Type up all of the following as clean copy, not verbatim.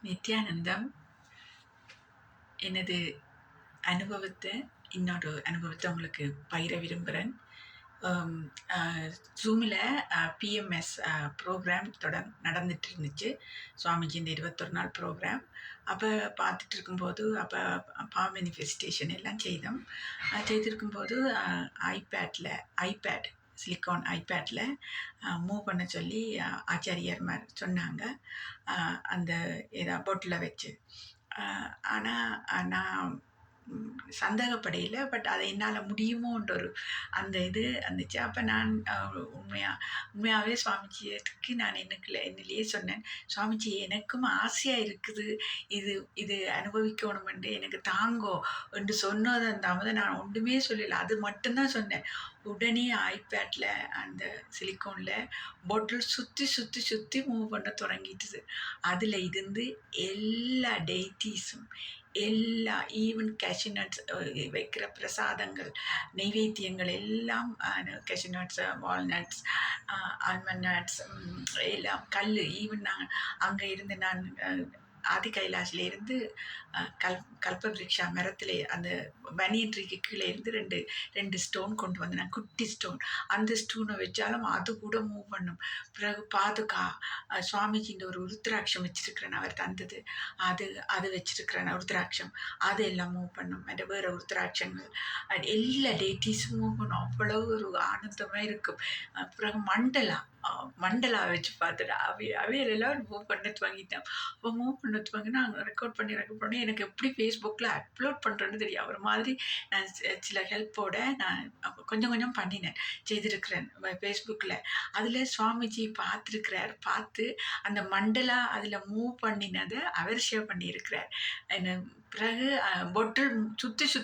நித்யானந்தம் எனது அனுபவத்தை இன்னொரு அனுபவத்தை உங்களுக்கு பகிர விரும்புகிறேன். ஜூமில் பிஎம்எஸ் ப்ரோக்ராம் நடந்துட்டு இருந்துச்சு. சுவாமிஜியின் 21 நாள் ப்ரோக்ராம். அப்போ பார்த்துட்டு இருக்கும்போது அப்போ பவர் மேனிஃபெஸ்டேஷன் எல்லாம் செய்திருக்கும்போது ஐபேட் சிலிக்கான் ஐபேடில் மூவ் பண்ண சொல்லி ஆச்சாரியர்மார் சொன்னாங்க, அந்த ஏதாவது பொட்டில் வச்சு. ஆனால் நான் சந்தேகப்படையில், பட் அதை என்னால் முடியுமோன்ற ஒரு அந்த இது இருந்துச்சு. அப்போ நான் உண்மையாகவே சுவாமிஜிக்கு நான் என்னிலேயே சொன்னேன், சுவாமிஜி எனக்கும் ஆசையாக இருக்குது, இது அனுபவிக்கணுமென்று எனக்கு தாங்கோ என்று சொன்னது. அந்த நான் ஒன்றுமே சொல்லலை, அது மட்டும்தான் சொன்னேன். உடனே ஐபேடில் அந்த சிலிக்கானில் பொட்டில் சுற்றி மூவ் பண்ண தொடங்கிட்டுது. அதில் இருந்து எல்லா டெய்டீஸும் ஈவன் கேஷ்யூநட்ஸ் வைக்கிற பிரசாதங்கள், நைவேத்தியங்கள் எல்லாம் கேஷ்யூநட்ஸ், வால்நட்ஸ், ஆல்மண்ட் நட்ஸ் எல்லாம் ஈவன் அங்கே இருந்து நான் ஆதி கைலாசிலேருந்து கல்பவ்ருக்ஷா மரத்தில் அந்த பனியன் ட்ரீக்கு கீழே இருந்து ரெண்டு ஸ்டோன் கொண்டு வந்தேன் நான், குட்டி ஸ்டோன். அந்த ஸ்டோனை வச்சாலும் அது கூட மூவ் பண்ணும். பிறகு பாதுகா சுவாமிஜின்ற ஒரு ருத்ராட்சம் வச்சிருக்கிறேன், அவர் தந்தது. அது வச்சிருக்கிறேன் ருத்ராட்சம், அது எல்லாம் மூவ் பண்ணும். மற்ற வேறு ருத்ராட்சங்கள் எல்லா டேட்டீஸும் மூவ் பண்ணும். அவ்வளவு ஒரு ஆனந்தமாக இருக்கும். பிறகு மண்டலா வச்சு பார்த்துட்டு அவையெல்லாம் மூவ் பண்ண துவங்கிட்டேன். அப்போ மூவ் பண்ண துவங்கி நான் ரெக்கார்ட் பண்ணி எனக்கு எப்படி ஃபேஸ்புக்கில் அப்லோட் பண்ணுறேன்னு தெரியும். ஒரு மாதிரி நான் சில ஹெல்ப்போடு நான் கொஞ்சம் பண்ணினேன், செய்திருக்கிறேன் ஃபேஸ்புக்கில். அதில் சுவாமிஜி பார்த்து அந்த மண்டலா அதில் மூவ் பண்ணினதை அவர் ஷேர் பண்ணியிருக்கிறார். பிறகு பொட்டில்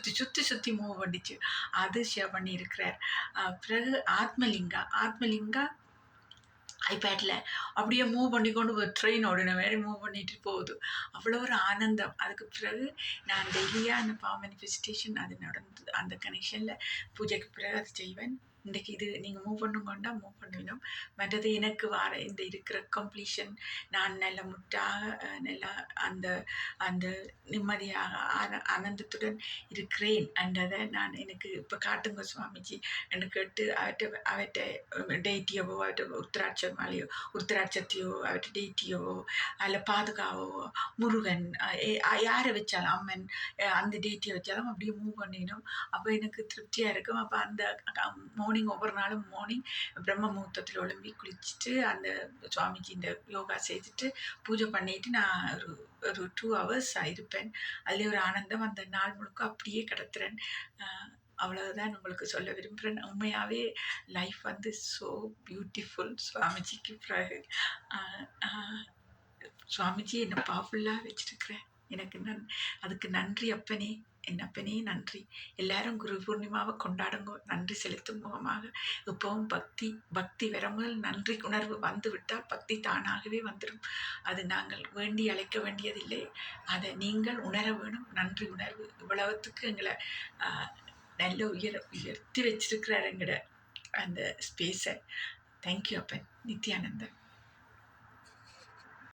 சுற்றி மூவ் பண்ணிச்சு, அது ஷேர் பண்ணியிருக்கிறார். பிறகு ஆத்மலிங்கா ஐபேடில் அப்படியே மூவ் பண்ணி கொண்டு ட்ரெயின் ஓடின மாதிரி மூவ் பண்ணிட்டு போகுது. அவ்வளோ ஒரு ஆனந்தம். அதுக்கு பிறகு நான் டெய்லியாக அந்த பவர் மேனிஃபெஸ்டேஷன் அது நடந்தது. அந்த கனெக்ஷனில் பூஜைக்கு பிறகு அது செய்வேன். இன்றைக்கு இது நீங்கள் மூவ் பண்ணுங்கொண்டா மூவ் பண்ணிடணும். மற்றது எனக்கு இந்த இருக்கிற கம்ப்ளீஷன், நான் நல்ல முட்டாக நல்லா அந்த நிம்மதியாக ஆனந்தத்துடன் இருக்கிறேன் என்றதை நான் எனக்கு இப்போ காட்டுங்க சுவாமிஜி என்று கேட்டு அவற்றை டெய்ட்டியவோ அவற்றை உருத்திராட்சத்தையோ அவற்றை டெய்ட்டியோ அதில் பாதுகாவோ முருகன் யாரை வச்சாலும் அம்மன் அந்த டேட்டியை வச்சாலும் அப்படியே மூவ் பண்ணிடணும். அப்போ எனக்கு திருப்தியாக இருக்கும். அப்போ அந்த ஒவ்வொரு நாளும் மார்னிங் பிரம்ம முகூர்த்தத்தில் ஒழும்பி குளிச்சுட்டு அந்த சுவாமிஜி இந்த யோகா செய்துட்டு பூஜை பண்ணிட்டு நான் ஒரு 2 hours இருப்பேன். அதில் ஒரு ஆனந்தம். அந்த நாள் முழுக்க அப்படியே கடத்துறேன். அவ்வளவுதான் உங்களுக்கு சொல்ல விரும்புகிறேன். உண்மையாகவே லைஃப் ஸோ பியூட்டிஃபுல். சுவாமிஜிக்கு பிறகு சுவாமிஜி என்னை பவர்ஃபுல்லாக வச்சிருக்கிறேன். எனக்கு அதுக்கு நன்றி அப்பனே, என் அப்பனே நன்றி. எல்லாரும் குரு பூர்ணிமாவை கொண்டாடுங்க, நன்றி செலுத்தும் முகமாக. இப்போவும் பக்தி வரவங்கள் நன்றி உணர்வு வந்து விட்டால் பக்தி தானாகவே வந்துடும். அது நாங்கள் வேண்டி அழைக்க வேண்டியதில்லை, அதை நீங்கள் உணர வேணும். நன்றி உணர்வு இவ்வளவுத்துக்கு எங்களை நல்ல உயர்த்தி வச்சிருக்கிறார் எங்கட அந்த ஸ்பேஸை. தேங்க்யூ அப்பன். நித்யானந்தன்.